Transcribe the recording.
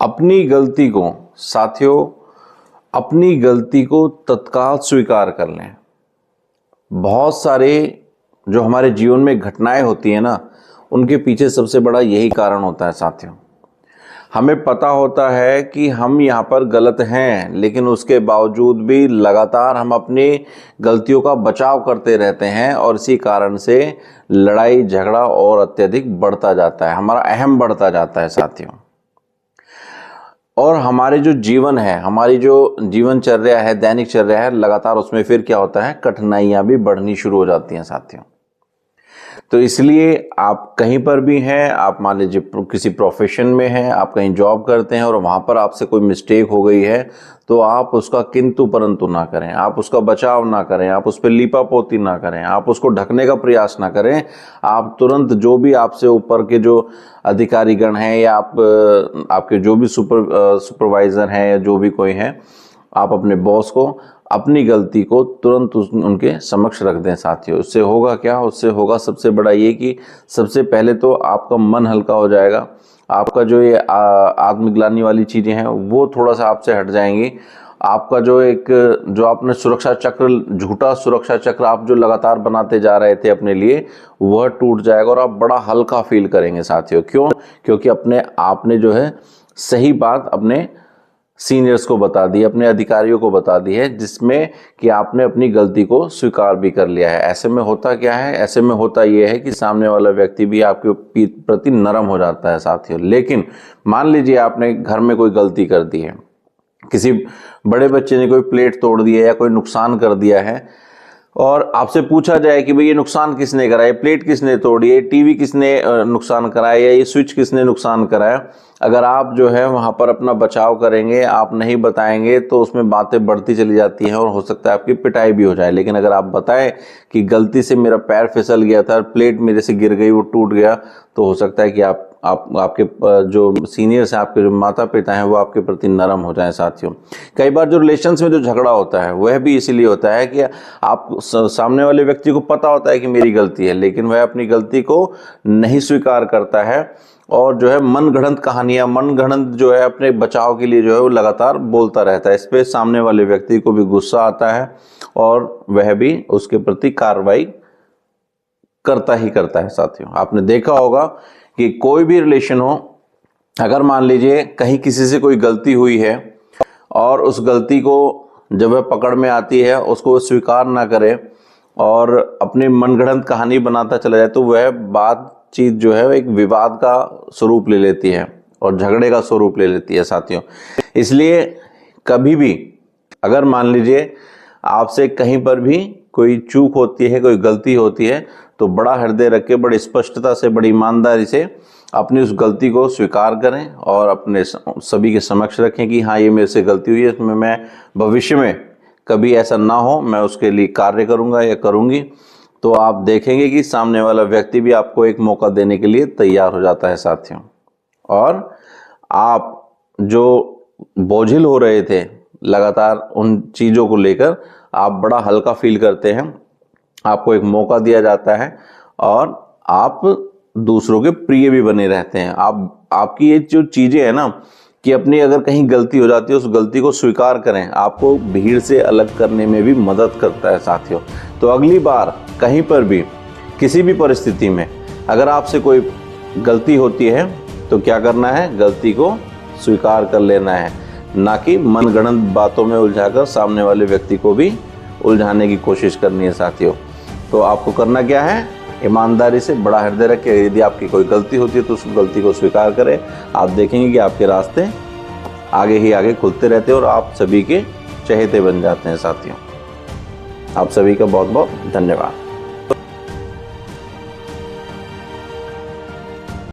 अपनी गलती को साथियों, अपनी गलती को तत्काल स्वीकार कर लें। बहुत सारे जो हमारे जीवन में घटनाएं होती हैं ना, उनके पीछे सबसे बड़ा यही कारण होता है साथियों। हमें पता होता है कि हम यहाँ पर गलत हैं, लेकिन उसके बावजूद भी लगातार हम अपनी गलतियों का बचाव करते रहते हैं और इसी कारण से लड़ाई झगड़ा और अत्यधिक बढ़ता जाता है, हमारा अहम बढ़ता जाता है साथियों। और हमारे जो जीवन है, हमारी जो जीवनचर्या है, दैनिक चर्या है, लगातार उसमें फिर क्या होता है, कठिनाइयां भी बढ़नी शुरू हो जाती हैं साथियों। तो इसलिए आप कहीं पर भी हैं, आप मान लीजिए किसी प्रोफेशन में हैं, आप कहीं जॉब करते हैं और वहां पर आपसे कोई मिस्टेक हो गई है, तो आप उसका किंतु परंतु ना करें, आप उसका बचाव ना करें, आप उस पर लीपापोती ना करें, आप उसको ढकने का प्रयास ना करें। आप तुरंत जो भी आपसे ऊपर के जो अधिकारीगण हैं या आपके जो भी सुपरवाइजर हैं या जो भी कोई है, आप अपने बॉस को अपनी गलती को तुरंत उनके समक्ष रख दें साथियों। उससे होगा क्या, उससे होगा सबसे बड़ा ये कि सबसे पहले तो आपका मन हल्का हो जाएगा, आपका जो ये आत्मग्लानि वाली चीज़ें हैं वो थोड़ा सा आपसे हट जाएंगी। आपका जो आपने सुरक्षा चक्र, झूठा सुरक्षा चक्र आप जो लगातार बनाते जा रहे थे अपने लिए, वह टूट जाएगा और आप बड़ा हल्का फील करेंगे साथियों। क्यों? क्योंकि आपने जो है सही बात अपने सीनियर्स को बता दी, अपने अधिकारियों को बता दी है, जिसमें कि आपने अपनी गलती को स्वीकार भी कर लिया है। ऐसे में होता क्या है, ऐसे में होता यह है कि सामने वाला व्यक्ति भी आपके प्रति नरम हो जाता है साथियों। लेकिन मान लीजिए आपने घर में कोई गलती कर दी है, किसी बड़े बच्चे ने कोई प्लेट तोड़ दी है या कोई नुकसान कर दिया है, और आपसे पूछा जाए कि भाई ये नुकसान किसने कराया, प्लेट किसने तोड़ी है, टीवी किसने नुकसान कराया या ये स्विच किसने नुकसान कराया, अगर आप जो है वहां पर अपना बचाव करेंगे, आप नहीं बताएंगे, तो उसमें बातें बढ़ती चली जाती हैं और हो सकता है आपकी पिटाई भी हो जाए। लेकिन अगर आप बताएं कि गलती से मेरा पैर फिसल गया था, प्लेट मेरे से गिर गई, वो टूट गया, तो हो सकता है कि आपके जो सीनियर्स हैं, आपके जो माता पिता हैं, वो आपके प्रति नरम हो जाएं साथियों। कई बार जो रिलेशंस में जो झगड़ा होता है वह भी इसीलिए होता है कि आप सामने वाले व्यक्ति को पता होता है कि मेरी गलती है, लेकिन वह अपनी गलती को नहीं स्वीकार करता है और जो है मनगढ़ंत कहानियां, मनगढ़ंत जो है अपने बचाव के लिए जो है वो लगातार बोलता रहता है। इस पे सामने वाले व्यक्ति को भी गुस्सा आता है और वह भी उसके प्रति कार्रवाई करता ही करता है साथियों। आपने देखा होगा कि कोई भी रिलेशन हो, अगर मान लीजिए कहीं किसी से कोई गलती हुई है और उस गलती को जब वह पकड़ में आती है उसको स्वीकार ना करे और अपनी मनगढ़ंत कहानी बनाता चला जाए, तो वह बातचीत जो है एक विवाद का स्वरूप ले लेती है और झगड़े का स्वरूप ले लेती है साथियों। इसलिए कभी भी अगर मान लीजिए आपसे कहीं पर भी कोई चूक होती है, कोई गलती होती है, तो बड़ा हृदय रख के, बड़ी स्पष्टता से, बड़ी ईमानदारी से अपनी उस गलती को स्वीकार करें और अपने सभी के समक्ष रखें कि हाँ, ये मेरे से गलती हुई है, इसमें मैं भविष्य में कभी ऐसा ना हो, मैं उसके लिए कार्य करूंगा या करूंगी। तो आप देखेंगे कि सामने वाला व्यक्ति भी आपको एक मौका देने के लिए तैयार हो जाता है साथियों। और आप जो बोझिल हो रहे थे लगातार उन चीज़ों को लेकर, आप बड़ा हल्का फील करते हैं, आपको एक मौका दिया जाता है और आप दूसरों के प्रिय भी बने रहते हैं। आपकी ये जो चीज़ें हैं ना, कि अपनी अगर कहीं गलती हो जाती है उस गलती को स्वीकार करें, आपको भीड़ से अलग करने में भी मदद करता है साथियों। तो अगली बार कहीं पर भी, किसी भी परिस्थिति में अगर आपसे कोई गलती होती है तो क्या करना है, गलती को स्वीकार कर लेना है, ना कि मनगढ़ंत बातों में उलझाकर सामने वाले व्यक्ति को भी उलझाने की कोशिश करनी है साथियों। तो आपको करना क्या है, ईमानदारी से, बड़ा हृदय रख के, यदि आपकी कोई गलती होती है तो उस गलती को स्वीकार करें। आप देखेंगे कि आपके रास्ते आगे ही आगे खुलते रहते हैं और आप सभी के चहेते बन जाते हैं साथियों। आप सभी का बहुत बहुत धन्यवाद।